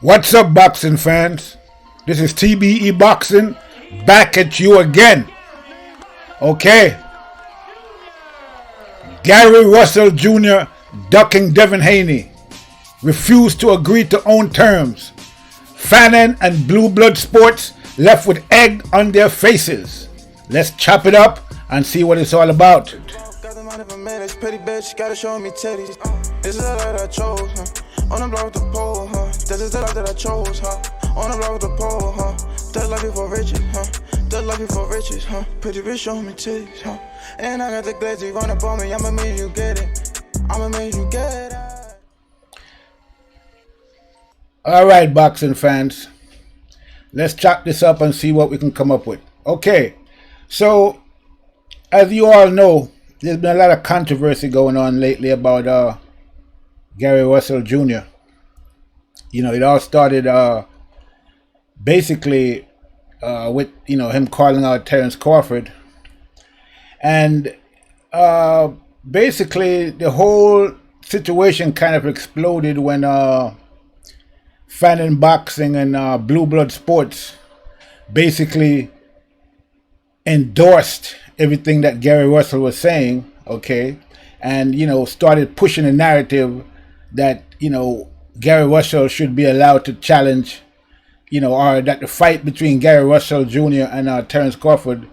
What's up, boxing fans? This is TBE Boxing, back at you again. Okay. Gary Russell Jr. ducking Devin Haney. Refused to agree to own terms. Fannon and Blue Blood Sports left with egg on their faces. Let's chop it up and see what it's all about. Got the money for minutes, pretty bitch, gotta show me titties. This is the life that I chose, huh? On the block with the pole, huh? This is the life that I chose, huh? On the block with the pole, huh? That life before riches, huh? That life before riches, huh? Pretty bitch, show me titties, huh? And I got the glazzy run up on me, I'ma make you get it. I'ma make you get it. Alright, boxing fans. Let's chop this up and see what we can come up with. Okay. So, as you all know, there's been a lot of controversy going on lately about Gary Russell Jr. You know, it all started basically with, him calling out Terence Crawford. And basically the whole situation kind of exploded when Fannon Boxing and Blue Blood Sports basically endorsed everything that Gary Russell was saying, okay, and started pushing a narrative that Gary Russell should be allowed to challenge, or that the fight between Gary Russell Jr. and Terence Crawford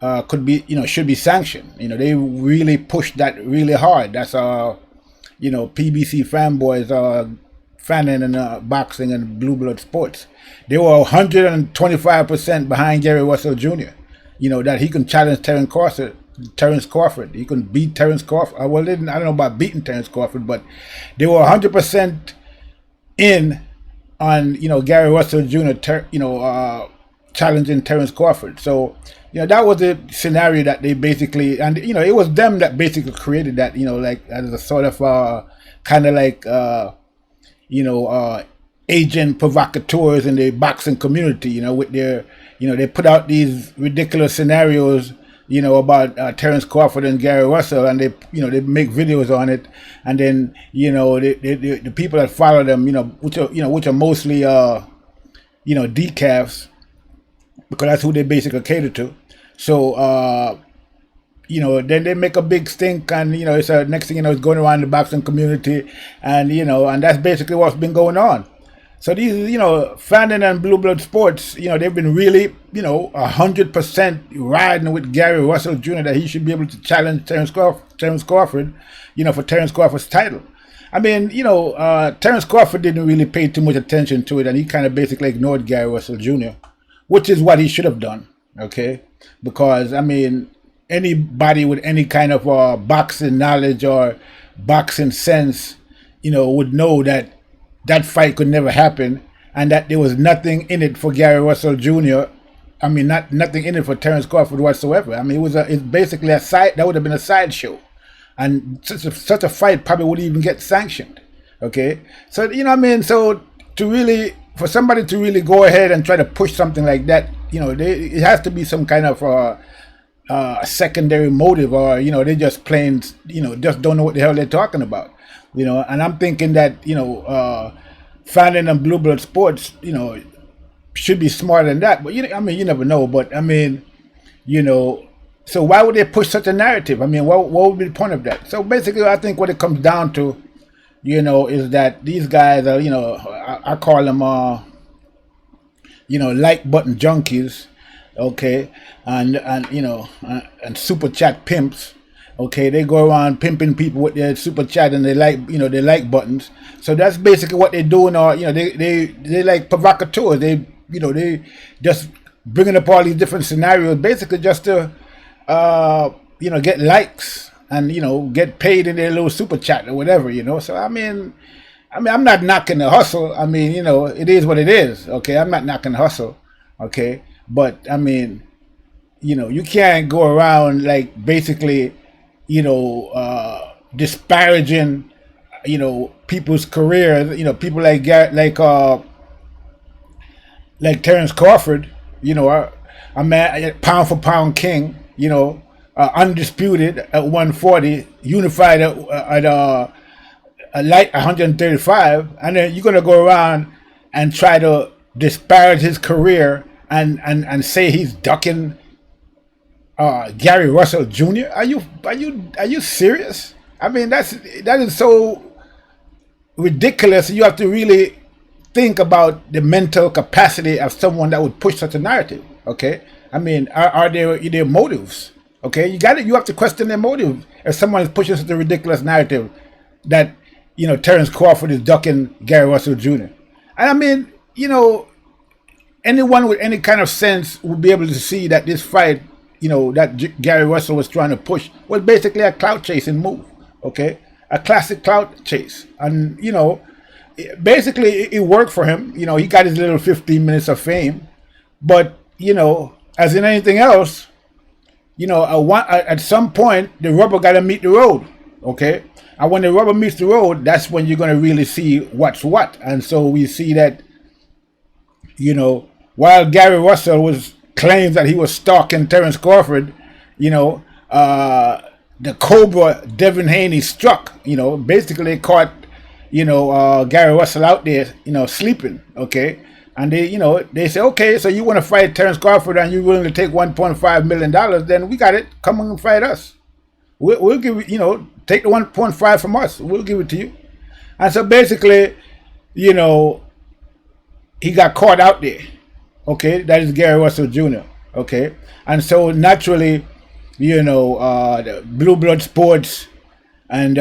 could be, should be sanctioned. They really pushed that really hard. That's PBC fanboys, Fannon and Boxing and Blue Blood Sports. They were 125% behind Gary Russell Jr. That he can challenge Terence Crawford. He can beat Terence Crawford. Well, I don't know about beating Terence Crawford, but they were 100% in on Gary Russell Jr. Challenging Terence Crawford. So that was the scenario that they basically, and it was them that basically created that. Like as a sort of kind of like agent provocateurs in the boxing community. With their they put out these ridiculous scenarios, about Terence Crawford and Gary Russell, and they make videos on it, and then the people that follow them, which are mostly decafs, because that's who they basically cater to. So then they make a big stink, and it's next thing it's going around the boxing community, and and that's basically what's been going on. So these, Fannon and Blue Blood Sports, they've been really, 100% riding with Gary Russell Jr. that he should be able to challenge Terence Crawford, for Terence Crawford's title. I mean, Terence Crawford didn't really pay too much attention to it, and he kind of basically ignored Gary Russell Jr., which is what he should have done, okay? Because, I mean, anybody with any kind of boxing knowledge or boxing sense, would know that that fight could never happen, and that there was nothing in it for Gary Russell Jr. I mean, nothing in it for Terence Crawford whatsoever. I mean, it's basically a side, that would have been a sideshow, and such a fight probably wouldn't even get sanctioned. Okay, so so for somebody to really go ahead and try to push something like that, it has to be some kind of secondary motive, or they just plain just don't know what the hell they're talking about. And I'm thinking that, Fannon and Blue Blood Sports, should be smarter than that. But, you never know. But, so why would they push such a narrative? I mean, what would be the point of that? So basically, I think what it comes down to, is that these guys are, I call them, like button junkies, okay, and super chat pimps. Okay, they go around pimping people with their super chat and they like buttons. So that's basically what they're doing. Or they like provocateurs. They just bringing up all these different scenarios, basically just to get likes and get paid in their little super chat or whatever. So I mean, I'm not knocking the hustle. I mean, it is what it is. Okay, I'm not knocking the hustle. Okay, but I mean, you can't go around like basically, disparaging, people's careers, people like Terence Crawford, a man, pound for pound king, undisputed at 140, unified at light 135, and then you're gonna go around and try to disparage his career and say he's ducking Gary Russell Jr.? Are you serious? I mean, that is so ridiculous. You have to really think about the mental capacity of someone that would push such a narrative. Okay, I mean, are there motives? Okay, you have to question their motive if someone is pushing such a ridiculous narrative that Terence Crawford is ducking Gary Russell Jr. And I mean, anyone with any kind of sense would be able to see that this fight, that Gary Russell was trying to push was basically a clout chasing move. Okay, a classic clout chase, and basically it worked for him. He got his little 15 minutes of fame, but as in anything else, at some point the rubber got to meet the road. Okay, and when the rubber meets the road, that's when you're going to really see what's what. And so we see that, while Gary Russell claims that he was stalking Terence Crawford, the Cobra Devin Haney struck. Basically they caught Gary Russell out there, sleeping. Okay, and they say, okay, so you want to fight Terence Crawford and you're willing to take $1.5 million, then we got it. Come on and fight us. We'll give you, take the 1.5 from us. We'll give it to you. And so basically, he got caught out there. Okay, that is Gary Russell Jr. Okay, and so naturally, the Blue Blood Sports and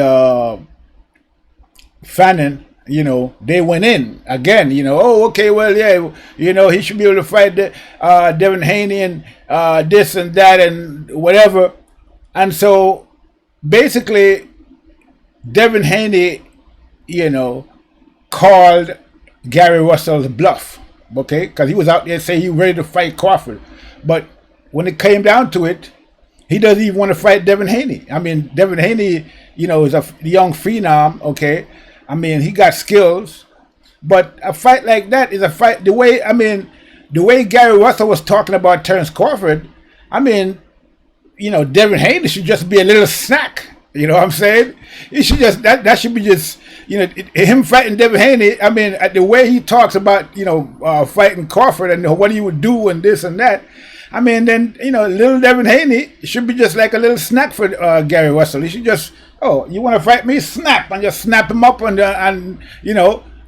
Fannon, they went in again. Oh, okay, well, yeah, he should be able to fight Devin Haney and this and that and whatever. And so basically, Devin Haney, called Gary Russell's bluff. Okay, because he was out there saying he was ready to fight Crawford, but when it came down to it, he doesn't even want to fight Devin Haney. I mean, Devin Haney, is a young phenom. Okay, I mean, he got skills, but a fight like that is a fight. The way Gary Russell was talking about Terence Crawford, I mean, Devin Haney should just be a little snack. You know what I'm saying? He should just that should be just him fighting Devin Haney. I mean, the way he talks about fighting Crawford and what he would do and this and that. I mean, then little Devin Haney should be just like a little snack for Gary Russell. He should just, oh, you want to fight me? Snap, and just snap him up and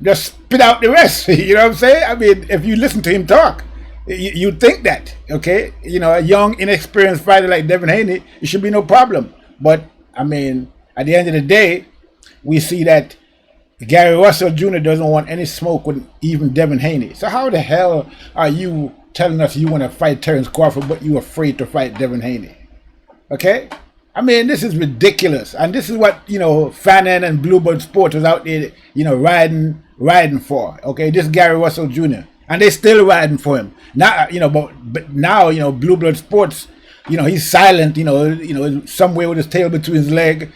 just spit out the rest. You know what I'm saying? I mean, if you listen to him talk, you think that, okay? A young, inexperienced fighter like Devin Haney, it should be no problem. But I mean, at the end of the day, we see that Gary Russell Jr. doesn't want any smoke with even Devin Haney. So how the hell are you telling us you want to fight Terence Crawford, but you're afraid to fight Devin Haney? Okay? I mean, this is ridiculous. And this is what, Fannon and Bluebird Sports was out there, riding for. Okay? This Gary Russell Jr. And they're still riding for him. Now, but now, Bluebird Sports, he's silent, somewhere with his tail between his leg.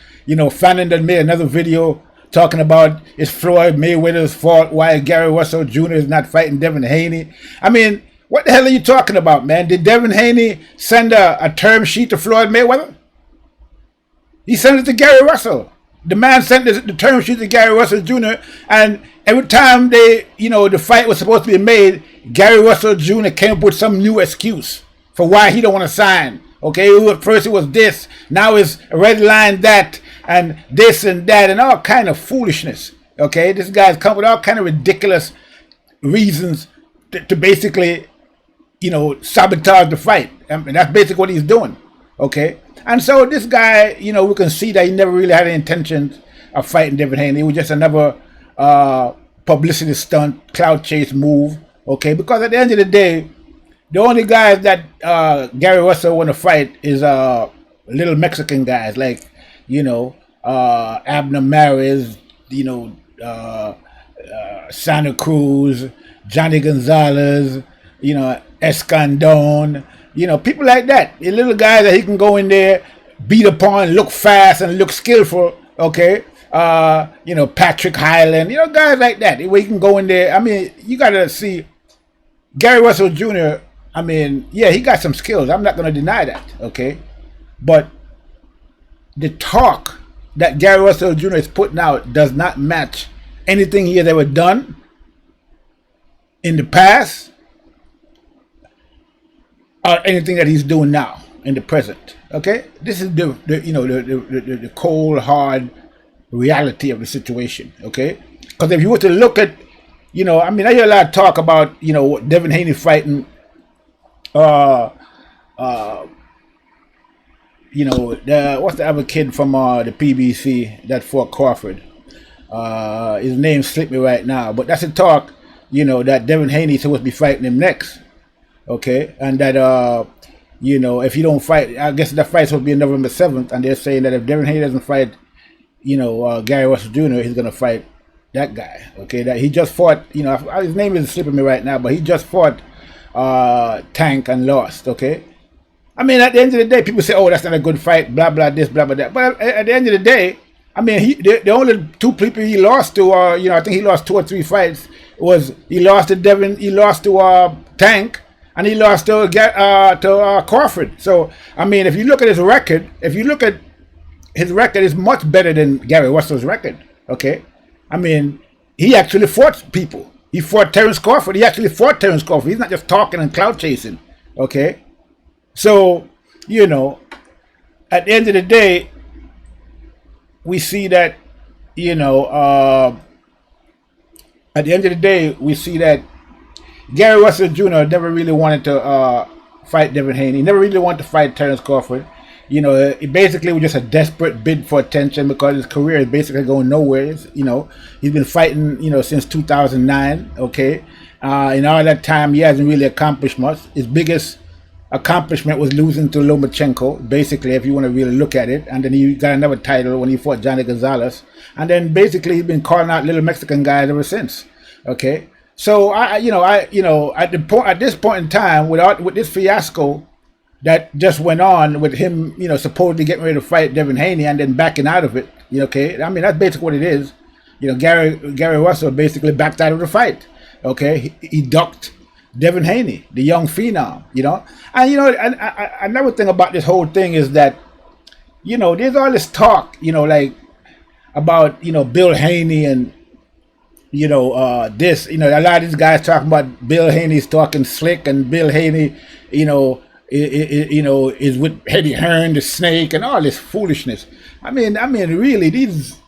Fannon done made another video talking about it's Floyd Mayweather's fault why Gary Russell Jr. is not fighting Devin Haney. I mean, what the hell are you talking about, man? Did Devin Haney send a term sheet to Floyd Mayweather? He sent it to Gary Russell. The man sent the term sheet to Gary Russell Jr. And every time the fight was supposed to be made, Gary Russell Jr. came up with some new excuse for why he don't want to sign. Okay, first it was this, now it's a red line that, and this and that, and all kind of foolishness. Okay, this guy's come with all kind of ridiculous reasons to basically, sabotage the fight. I mean, that's basically what he's doing. Okay, and so this guy, we can see that he never really had any intentions of fighting Devin Haney. It was just another publicity stunt, cloud chase move. Okay, because at the end of the day, the only guys that Gary Russell want to fight is little Mexican guys like, Abner Maris, Santa Cruz, Johnny Gonzalez, Escandon, people like that. The little guys that he can go in there, beat upon, look fast and look skillful, okay? Patrick Hyland, guys like that. Where you can go in there. I mean, you got to see Gary Russell Jr., I mean, yeah, he got some skills. I'm not going to deny that, okay? But the talk that Gary Russell Jr. is putting out does not match anything he has ever done in the past or anything that he's doing now in the present. Okay, this is the cold hard reality of the situation. Okay, because if you were to look at, I mean, I hear a lot of talk about Devin Haney fighting what's the other kid from the PBC that fought Crawford. His name slipped me right now, but that's a talk that Devin Haney is supposed to be fighting him next. Okay, and that if you don't fight, I guess the fight's supposed to be on November 7th, and they're saying that if Devin Haney doesn't fight Gary Russell Jr., he's gonna fight that guy. Okay, that he just fought, his name is slipping me right now, but he just fought Tank and lost. Okay, I mean, at the end of the day, people say, oh, that's not a good fight, blah blah this, blah blah that, but at the end of the day, I mean, the only two people he lost to, I think he lost 2 or 3 fights. He lost to Tank, and he lost to Crawford. So, I mean, if you look at his record, it's much better than Gary Russell's record. Okay, I mean, he actually fought people. He fought Terence Crawford. He actually fought Terence Crawford. He's not just talking and clout chasing. Okay, so at the end of the day, we see that, at the end of the day, we see that Gary Russell Jr. never really wanted to fight Devin Haney. He never really wanted to fight Terence Crawford. It basically was just a desperate bid for attention because his career is basically going nowhere. He's been fighting, since 2009. Okay, in all that time, he hasn't really accomplished much. His biggest accomplishment was losing to Lomachenko, basically, if you want to really look at it. And then he got another title when he fought Johnny Gonzalez. And then basically he's been calling out little Mexican guys ever since. Okay, so at this point in time, with this fiasco that just went on with him, supposedly getting ready to fight Devin Haney and then backing out of it. Okay, I mean, that's basically what it is. Gary Russell basically backed out of the fight. Okay, he ducked Devin Haney, the young phenom, and another thing about this whole thing is that, there's all this talk, about, Bill Haney and, this, a lot of these guys talking about Bill Haney's talking slick and Bill Haney, is with Eddie Hearn, the snake, and all this foolishness. I mean, really, these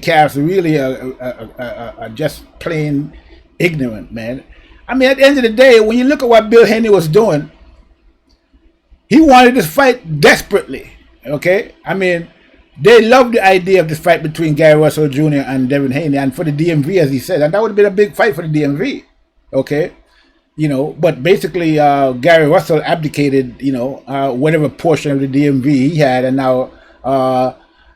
cats really are just plain ignorant, man. I mean, at the end of the day, when you look at what Bill Haney was doing, he wanted this fight desperately. Okay, I mean, they loved the idea of this fight between Gary Russell Jr. and Devin Haney, and for the DMV, as he said, and that would have been a big fight for the DMV. Okay, but basically, Gary Russell abdicated, whatever portion of the DMV he had, and now,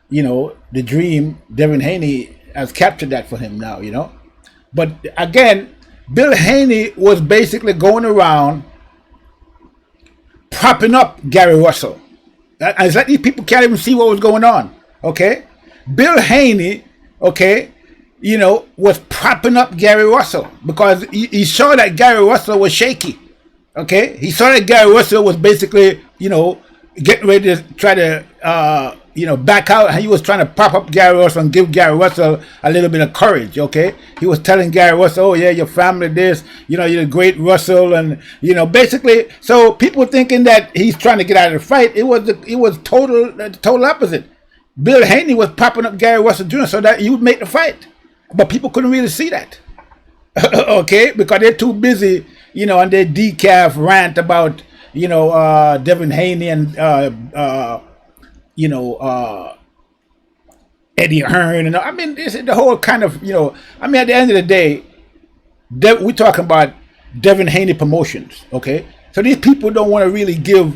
the dream, Devin Haney has captured that for him now. But again, Bill Haney was basically going around propping up Gary Russell. It's like these people can't even see what was going on. Okay, Bill Haney, was propping up Gary Russell because he saw that Gary Russell was shaky. Okay, he saw that Gary Russell was basically, getting ready to try to, back out. And he was trying to prop up Gary Russell and give Gary Russell a little bit of courage. Okay, he was telling Gary Russell, "Oh yeah, your family this, you're the great Russell," and basically. So people thinking that he's trying to get out of the fight. It was total opposite. Bill Haney was popping up Gary Russell Jr. so that he would make the fight, but people couldn't really see that. Okay, because they're too busy, on their decaf rant about Devin Haney and Eddie Hearn, and I mean, this is the whole kind of, I mean, at the end of the day, we're talking about Devin Haney Promotions, okay? So these people don't want to really give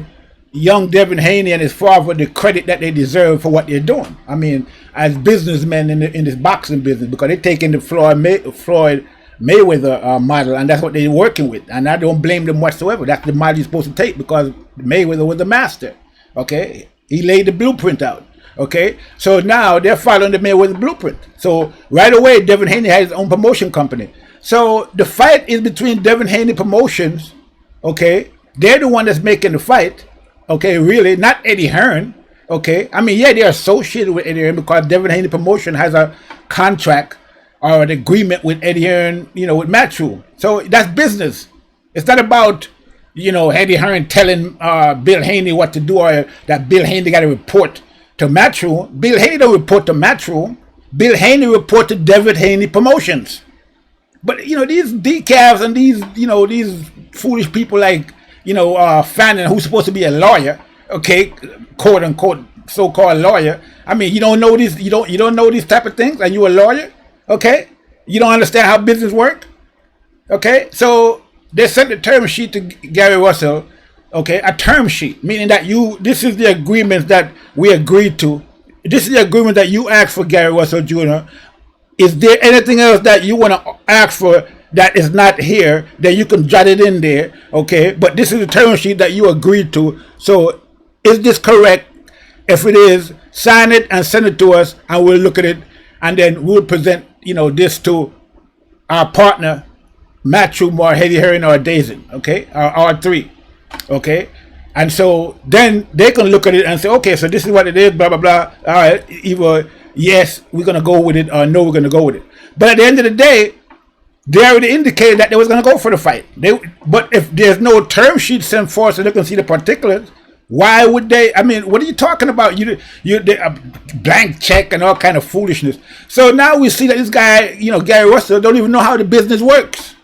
young Devin Haney and his father the credit that they deserve for what they're doing. I mean, as businessmen in this boxing business, because they're taking the Floyd Mayweather model, and that's what they're working with, and I don't blame them whatsoever. That's the model you're supposed to take because Mayweather was the master, okay? He laid the blueprint out. Okay, so now they're following the Mayweather blueprint. So right away, Devin Haney has his own promotion company. So the fight is between Devin Haney Promotions. Okay, they're the one that's making the fight. Okay, really, not Eddie Hearn. Okay, I mean, yeah, they're associated with Eddie Hearn because Devin Haney Promotion has a contract, or an agreement with Eddie Hearn, with Matchroom. So that's business. It's not about, Eddie Hearn telling Bill Haney what to do, or that Bill Haney got to report to Matchroom. Bill Haney don't report to Matchroom. Bill Haney report to David Haney Promotions. But these decals and these foolish people like Fannon, who's supposed to be a lawyer, okay, quote unquote so-called lawyer. I mean, you don't know these, you don't know these type of things, and you a lawyer, okay? You don't understand how business work, okay? So they sent the term sheet to Gary Russell, okay? A term sheet, meaning that this is the agreement that we agreed to. This is the agreement that you asked for, Gary Russell Jr. Is there anything else that you want to ask for that is not here, that you can jot it in there, okay? But this is the term sheet that you agreed to. So is this correct? If it is, sign it and send it to us, and we'll look at it, and then we'll present, this to our partner, Matchroom or Eddie Hearn or Dazen, okay? Or three, okay? And so then they can look at it and say, okay, so this is what it is, blah, blah, blah. All right, either yes, we're going to go with it, or no, we're going to go with it. But at the end of the day, they already indicated that they was going to go for the fight. But if there's no term sheet sent for us so they can see the particulars, why would they? I mean, what are you talking about? They blank check and all kind of foolishness. So now we see that this guy, Gary Russell, don't even know how the business works.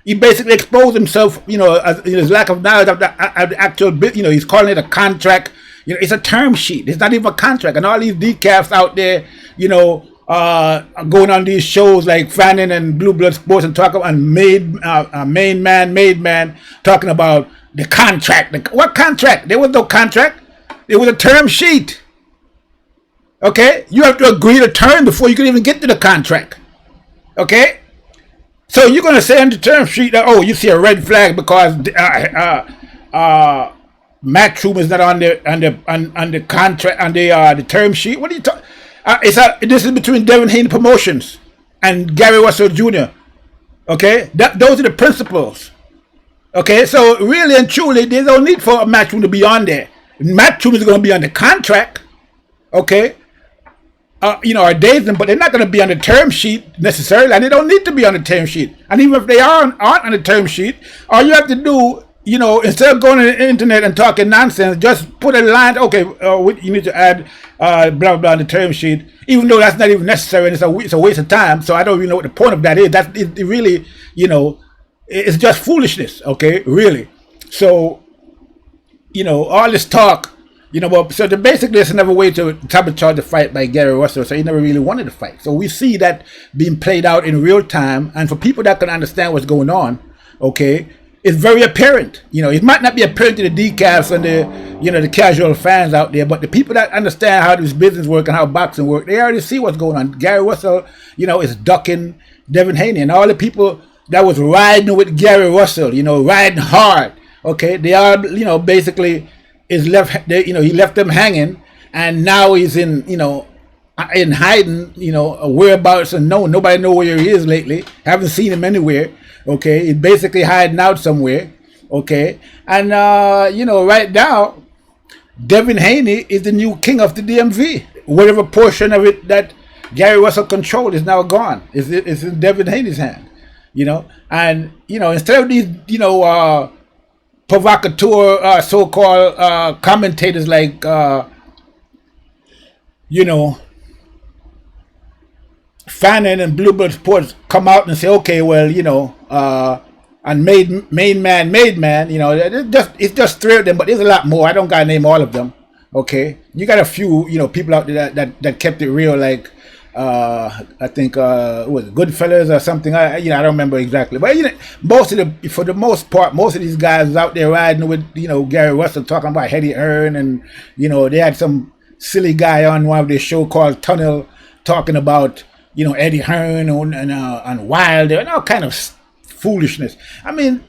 He basically exposed himself, as his lack of knowledge of the actual, he's calling it a contract. It's a term sheet. It's not even a contract. And all these decafs out there, going on these shows like Fannon and Blue Blood Sports and talking about Made Man, talking about the contract. What contract? There was no contract. It was a term sheet. Okay? You have to agree to term before you can even get to the contract. Okay? So you're going to say on the term sheet that, oh, you see a red flag because Matchroom is not on the contract, on the term sheet. What are you talking? This is between Devin Haney Promotions and Gary Russell Jr. Okay? Those are the principles. Okay, so really and truly, there's no need for a Matchroom to be on there. Matchroom is going to be on the contract, okay, or Dazen, but they're not going to be on the term sheet necessarily, and they don't need to be on the term sheet. And even if they aren't on the term sheet, all you have to do, instead of going on the internet and talking nonsense, just put a line, okay, you need to add blah, blah, blah on the term sheet, even though that's not even necessary, and it's a waste of time, so I don't even know what the point of that is. It really, it's just foolishness, okay, really. So, all this talk, so basically it's another way to sabotage the fight by Gary Russell, so he never really wanted to fight. So we see that being played out in real time, and for people that can understand what's going on, okay, it's very apparent. It might not be apparent to the decals and the casual fans out there, but the people that understand how this business works and how boxing works, they already see what's going on. Gary Russell, is ducking Devin Haney, and all the people that was riding with Gary Russell, riding hard, okay, they are, basically he left them hanging, and now he's in hiding, whereabouts, and nobody know where he is lately. Haven't seen him anywhere, okay. He's basically hiding out somewhere, okay. And right now, Devin Haney is the new king of the DMV. Whatever portion of it that Gary Russell controlled is now gone. It's in Devin Haney's hand. And instead of these provocateur so-called commentators like Fannon and Blue Blood Sports come out and say, okay, well, and made man, it's just three of them, but there's a lot more. I don't gotta name all of them. Okay, you got a few people out there that kept it real, like I think was it Goodfellas or something. I don't remember exactly, but for the most part, most of these guys out there riding with Gary Russell, talking about Eddie Hearn, and they had some silly guy on one of their show called Tunnel talking about Eddie Hearn and Wilder and all kind of foolishness. I mean,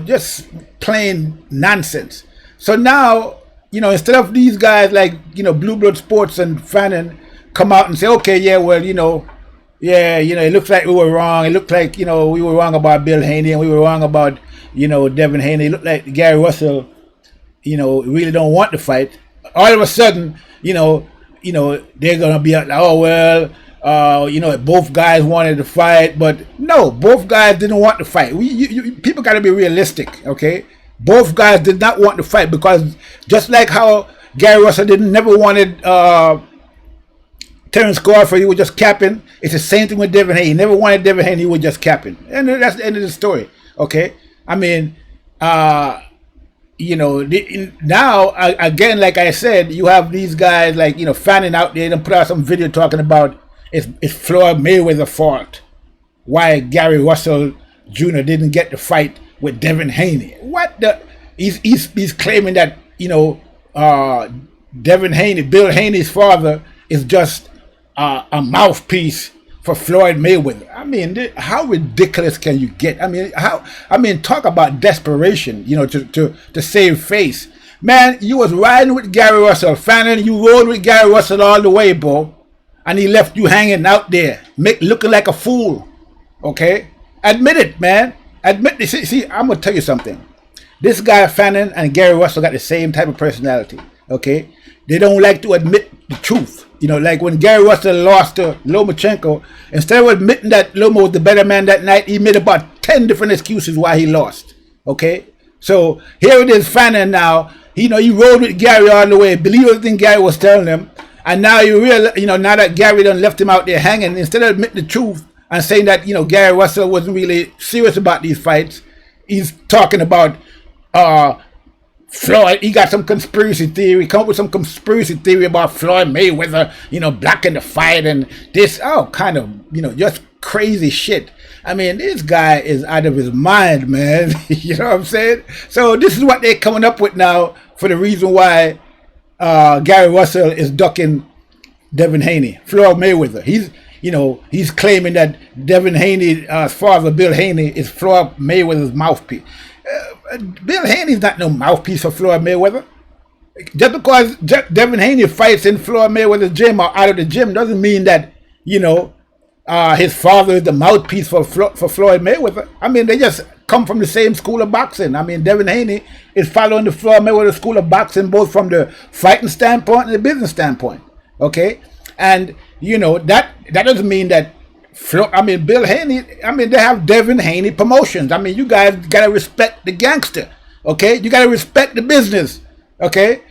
just plain nonsense. So now instead of these guys like Blue Blood Sports and Fannon come out and say, okay, yeah, well, it looks like we were wrong. It looked like, we were wrong about Bill Haney, and we were wrong about, Devin Haney. It looked like Gary Russell, really don't want to fight. All of a sudden, they're going to be like, oh, well, you know, both guys wanted to fight, but no, both guys didn't want to fight. People got to be realistic, okay? Both guys did not want to fight, because just like how Gary Russell never wanted Terence Crawford, he was just capping. It's the same thing with Devin Haney. He never wanted Devin Haney, he was just capping. And that's the end of the story, okay? I mean, you know, now, again, like I said, you have these guys like, you know, Fannon out there, and put out some video talking about it's Floyd Mayweather's fault why Gary Russell Jr. didn't get the fight with Devin Haney. What the? He's claiming that, you know, Devin Haney, Bill Haney's father, is just a mouthpiece for Floyd Mayweather. I mean, how ridiculous can you get? I mean, talk about desperation, you know, to save face. Man, you was riding with Gary Russell, Fannon. You rode with Gary Russell all the way, bro, and he left you hanging out there, looking like a fool. Okay, admit it, man. Admit it. See, I'm gonna tell you something. This guy Fannon and Gary Russell got the same type of personality. Okay, they don't like to admit the truth. You know, like when Gary Russell lost to Lomachenko, instead of admitting that Loma was the better man that night, he made about 10 different excuses why he lost. Okay, so here it is, Fannon now. You know, he rode with Gary all the way, believe everything Gary was telling him, and now you realize, you know, now that Gary done left him out there hanging, instead of admitting the truth and saying that, you know, Gary Russell wasn't really serious about these fights, he's talking about Floyd. He got some conspiracy theory, come up with some conspiracy theory about Floyd Mayweather, you know, blocking the fight and this, kind of, you know, just crazy shit. I mean, this guy is out of his mind, man. You know what I'm saying? So this is what they're coming up with now for the reason why Gary Russell is ducking Devin Haney, Floyd Mayweather. He's claiming that Devin Haney's father, Bill Haney, is Floyd Mayweather's mouthpiece. Bill Haney's not no mouthpiece for Floyd Mayweather. Just because Devin Haney fights in Floyd Mayweather's gym or out of the gym doesn't mean that, you know, his father is the mouthpiece for Floyd Mayweather. I mean, they just come from the same school of boxing. I mean, Devin Haney is following the Floyd Mayweather school of boxing, both from the fighting standpoint and the business standpoint. Okay, and you know that doesn't mean that. Bill Haney, they have Devin Haney Promotions. I mean, you guys gotta respect the gangster, okay? You gotta respect the business, okay?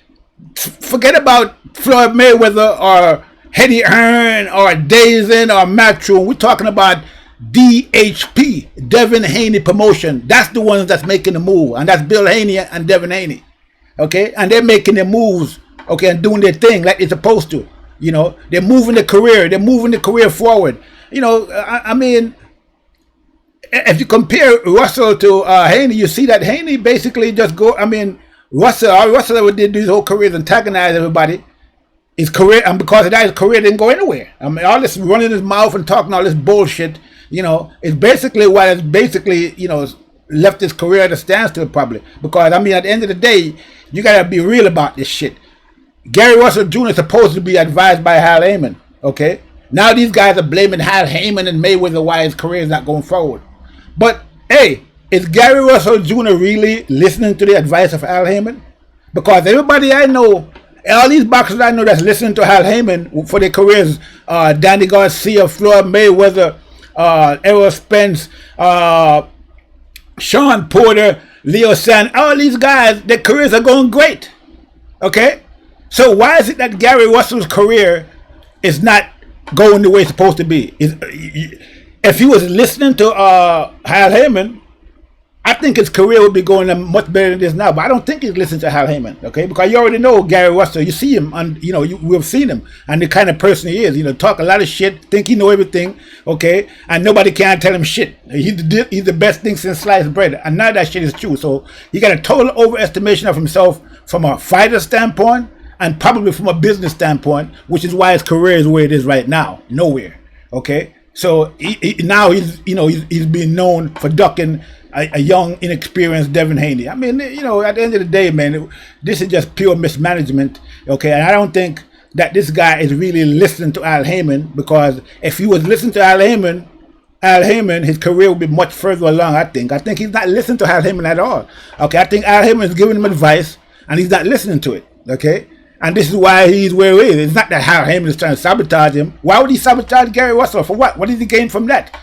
Forget about Floyd Mayweather or Eddie Hearn or Dazin or Matchroom. We're talking about DHP, Devin Haney Promotion. That's the ones that's making the move, and that's Bill Haney and Devin Haney, okay? And they're making their moves, okay, and doing their thing like they're supposed to. You know, they're moving the career forward. You know, I mean, if you compare Russell to Haney, you see that Haney basically just Russell did his whole career antagonize everybody. His career, and because of that, his career didn't go anywhere. I mean, all this running his mouth and talking all this bullshit, you know, is basically what has basically, you know, left his career at a standstill probably. Because, I mean, at the end of the day, you got to be real about this shit. Gary Russell Jr. is supposed to be advised by Hal Heyman, okay? Now these guys are blaming Hal Heyman and Mayweather why his career is not going forward. But, hey, is Gary Russell Jr. really listening to the advice of Hal Heyman? Because everybody I know, all these boxers I know that's listening to Hal Heyman for their careers, Danny Garcia, Floyd Mayweather, Errol Spence, Sean Porter, Leo San, all these guys, their careers are going great. Okay? So why is it that Gary Russell's career is not going the way it's supposed to be? If he was listening to Hal Heyman, I think his career would be going much better than this now. But I don't think he's listening to Hal Heyman, okay? Because you already know Gary Russell. You see him, and you know we've seen him, and the kind of person he is. You know, talk a lot of shit, think he know everything, okay? And nobody can tell him shit. He's the best thing since sliced bread, and none of that shit is true. So he got a total overestimation of himself from a fighter standpoint, and probably from a business standpoint, which is why his career is where it is right now, nowhere. Okay, so now he's being known for ducking a young, inexperienced Devin Haney. I mean, you know, at the end of the day, man, this is just pure mismanagement. Okay, and I don't think that this guy is really listening to Al Heyman, because if he was listening to Al Heyman, his career would be much further along. I think he's not listening to Al Heyman at all. Okay, I think Al Heyman is giving him advice, and he's not listening to it. Okay. And this is why he's where he is. It's not that Al Heyman is trying to sabotage him. Why would he sabotage Gary Russell? For what? What did he gain from that?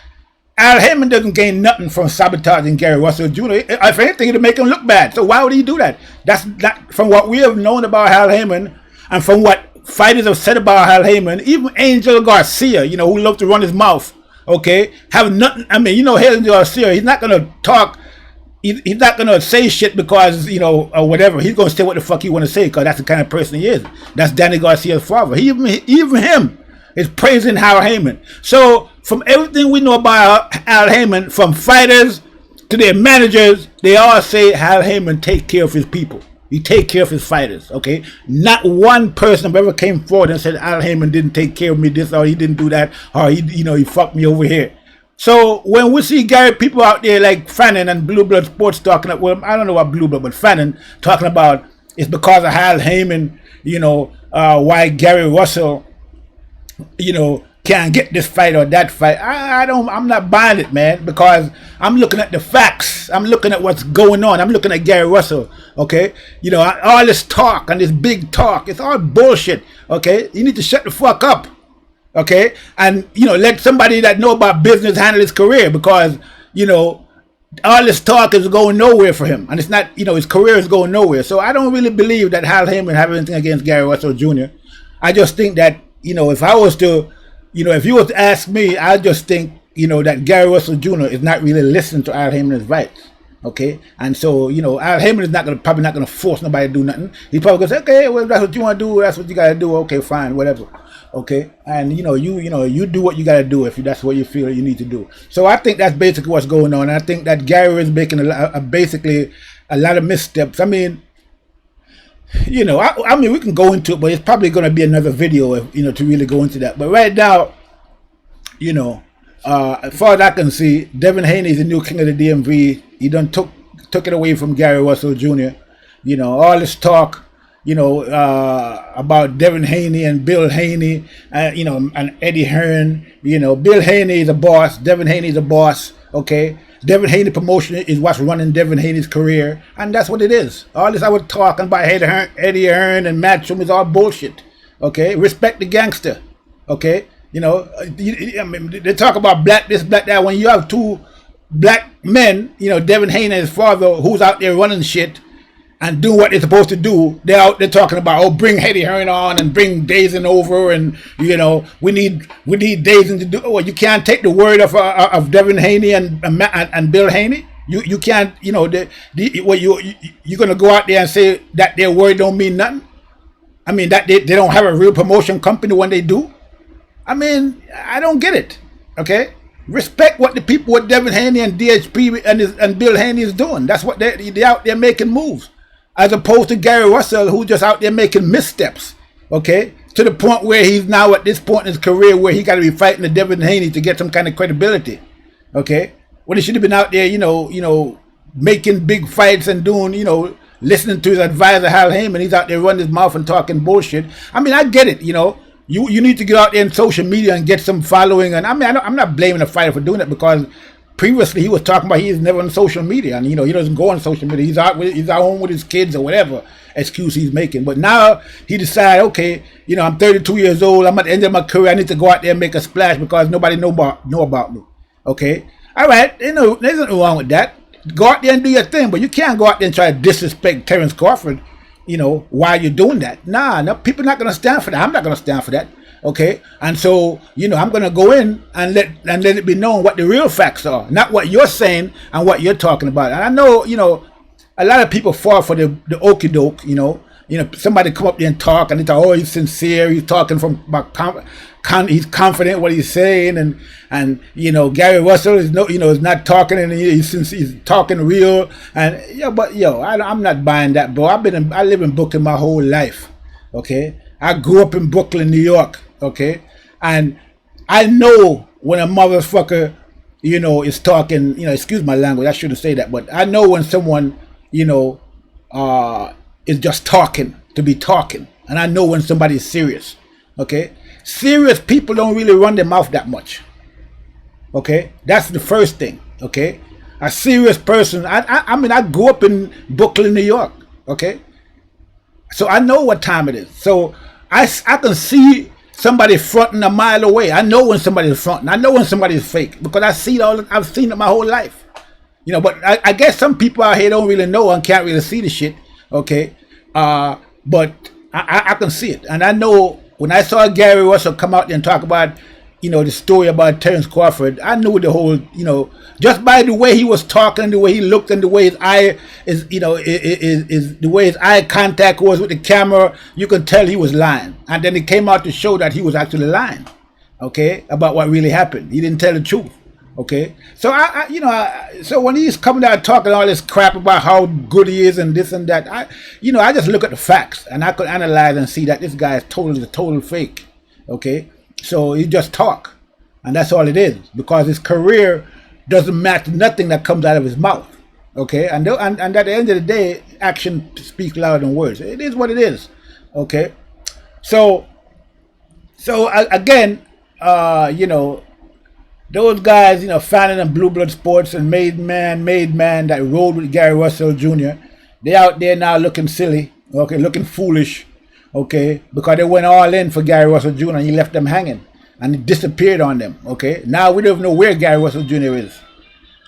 Al Heyman doesn't gain nothing from sabotaging Gary Russell Jr. If anything, it'll make him look bad. So why would he do that? That's not from what we have known about Al Heyman and from what fighters have said about Al Heyman. Even Angel Garcia, you know, who loves to run his mouth, okay, have nothing. I mean, you know, Angel Garcia, he's not gonna talk. He's not gonna say shit because, you know, or whatever. He's gonna say what the fuck he want to say because that's the kind of person he is. That's Danny Garcia's father. Even him is praising Al Heyman. So from everything we know about Al Heyman, from fighters to their managers, they all say Al Heyman take care of his people. He take care of his fighters. Okay, not one person ever came forward and said Al Heyman didn't take care of me this or he didn't do that or he fucked me over here. So when we see Gary, people out there like Fannon and Blue Blood Sports talking about, well, I don't know what Blue Blood, but Fannon talking about it's because of Al Heyman, you know, why Gary Russell, you know, can't get this fight or that fight. I'm not buying it, man, because I'm looking at the facts. I'm looking at what's going on. I'm looking at Gary Russell, okay? You know, all this talk and this big talk, it's all bullshit, okay? You need to shut the fuck up. Okay, and you know, let somebody that know about business handle his career, because you know all this talk is going nowhere for him, and it's not, you know, his career is going nowhere. So I don't really believe that Al Heyman have anything against Gary Russell Jr. I just think that, you know, if I was to, you know, if you was to ask me, I just think, you know, that Gary Russell Jr. is not really listening to Al Heyman's advice. Okay, and so, you know, Al Heyman is probably not gonna force nobody to do nothing. He probably gonna say, okay, well, that's what you want to do. That's what you gotta do. Okay, fine, whatever. Okay, and you do what you gotta do if that's what you feel you need to do. So I think that's basically what's going on. And I think that Gary is making basically a lot of missteps. I mean, you know, I mean, we can go into it, but it's probably gonna be another video, if, you know, to really go into that. But right now, you know, as far as I can see, Devin Haney is the new king of the DMV. He done took it away from Gary Russell Jr. You know, all this talk, you know, about Devin Haney and Bill Haney, you know, and Eddie Hearn. You know, Bill Haney is a boss. Devin Haney is a boss. Okay, Devin Haney promotion is what's running Devin Haney's career, and that's what it is. All this I was talking about Eddie Hearn and Matchroom is all bullshit. Okay, respect the gangster. Okay, you know, I mean, they talk about black this, black that. When you have two black men, you know, Devin Haney and his father, who's out there running shit and doing what they're supposed to do, they're out there talking about, oh, bring Eddie Hearn on and bring Dazin over, and you know, we need Dazin to do. Well, you can't take the word of Devin Haney and Bill Haney. You can't, you know, you're gonna go out there and say that their word don't mean nothing. I mean, that they don't have a real promotion company when they do. I mean, I don't get it. Okay, respect what the people with Devin Haney and DHP and Bill Haney is doing. That's what they're out there making moves, as opposed to Gary Russell, who's just out there making missteps. Okay, to the point where he's now at this point in his career where he got to be fighting the Devin Haney to get some kind of credibility. Okay, when he should have been out there, you know, making big fights and doing, you know, listening to his advisor Al Heyman. He's out there running his mouth and talking bullshit. I mean, I get it, you know. You need to get out there in social media and get some following. And I mean, I'm not blaming the fighter for doing it, because previously he was talking about he's never on social media, and you know, he doesn't go on social media. He's out home with his kids or whatever excuse he's making. But now he decided, okay, you know, I'm 32 years old. I'm at the end of my career. I need to go out there and make a splash because nobody know about me. Okay, all right, you know, there's nothing wrong with that. Go out there and do your thing, but you can't go out there and try to disrespect Terrence Crawford, you know, why you're doing that. Nah, no, people are not going to stand for that. I'm not going to stand for that. Okay, and so, you know, I'm going to go in and let it be known what the real facts are, not what you're saying and what you're talking about. And I know, you know, a lot of people fall for the okie doke. You know, somebody come up there and talk, and it's like, oh, he's sincere. He's talking from he's confident what he's saying, and you know, Gary Russell is is not talking, and he's talking real. And yeah, but I'm not buying that, bro. I live in Brooklyn my whole life. Okay, I grew up in Brooklyn, New York. Okay, and I know when a motherfucker, you know, is talking. You know, excuse my language. I shouldn't say that, but I know when someone, you know, is just talking to be talking, and I know when somebody's serious. Okay, serious people don't really run their mouth that much. Okay, that's the first thing. Okay, a serious person. I mean, I grew up in Brooklyn, New York. Okay, So I know what time it is. So I can see somebody fronting a mile away. I know when somebody's fronting. I know when somebody's fake because I see it all. I've seen it my whole life. You know, but I guess some people out here don't really know and can't really see the shit. Okay, but I can see it, and I know when I saw Gary Russell come out and talk about, you know, the story about Terrence Crawford, I knew the whole, you know, just by the way he was talking, the way he looked, and the way his eye is, you know, is the way his eye contact was with the camera, you could tell he was lying. And then it came out to show that he was actually lying, okay, about what really happened. He didn't tell the truth, okay. So so when he's coming out talking all this crap about how good he is and this and that, I just look at the facts and I could analyze and see that this guy is total fake, okay. So he just talk, and that's all it is, because his career doesn't match nothing that comes out of his mouth, okay. And at the end of the day, action speaks louder than words. It is what it is, okay. So again, you know, those guys, you know, Fannon and Blue Blood Sports and Made Man that rode with Gary Russell Jr., they out there now looking silly, okay, looking foolish, okay, because they went all in for Gary Russell Jr. and he left them hanging and he disappeared on them, okay. Now we don't even know where Gary Russell Jr. is,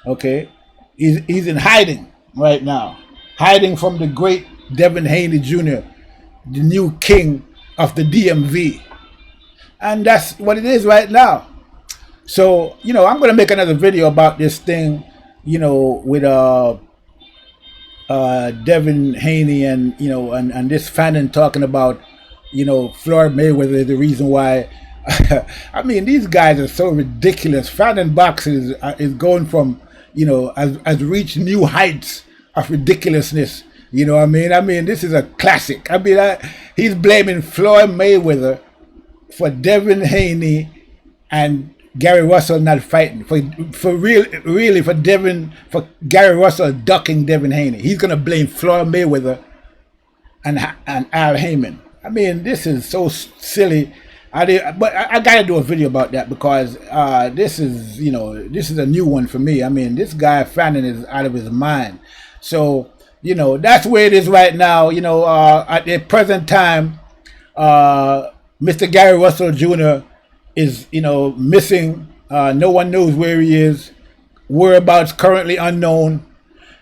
okay. He's in hiding right now, hiding from the great Devin Haney Jr., the new king of the DMV, and that's what it is right now. So, you know, I'm going to make another video about this thing, you know, with Devin Haney and, you know, and this Fannon talking about, you know, Floyd Mayweather is the reason why. I mean, these guys are so ridiculous. Fannon boxing is going from, you know, has reached new heights of ridiculousness. You know what I mean? I mean, this is a classic. I mean, he's blaming Floyd Mayweather for Devin Haney and Gary Russell not fighting, for Gary Russell ducking Devin Haney. He's gonna blame Floyd Mayweather and Al Heyman. I mean, this is so silly. But I gotta do a video about that, because this is a new one for me. I mean, this guy Fannon is out of his mind. So, you know, that's where it is right now. You know, at the present time, Mr. Gary Russell Jr. is, you know, missing. No one knows where he is. Whereabouts currently unknown.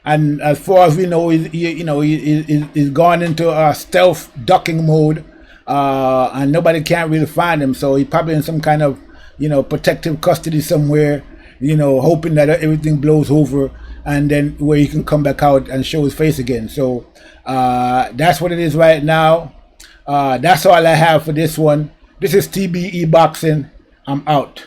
And as far as we know, he's gone into stealth ducking mode, and nobody can't really find him. So he's probably in some kind of, you know, protective custody somewhere, you know, hoping that everything blows over, and then where he can come back out and show his face again. So that's what it is right now. That's all I have for this one. This is TBE Boxing. I'm out.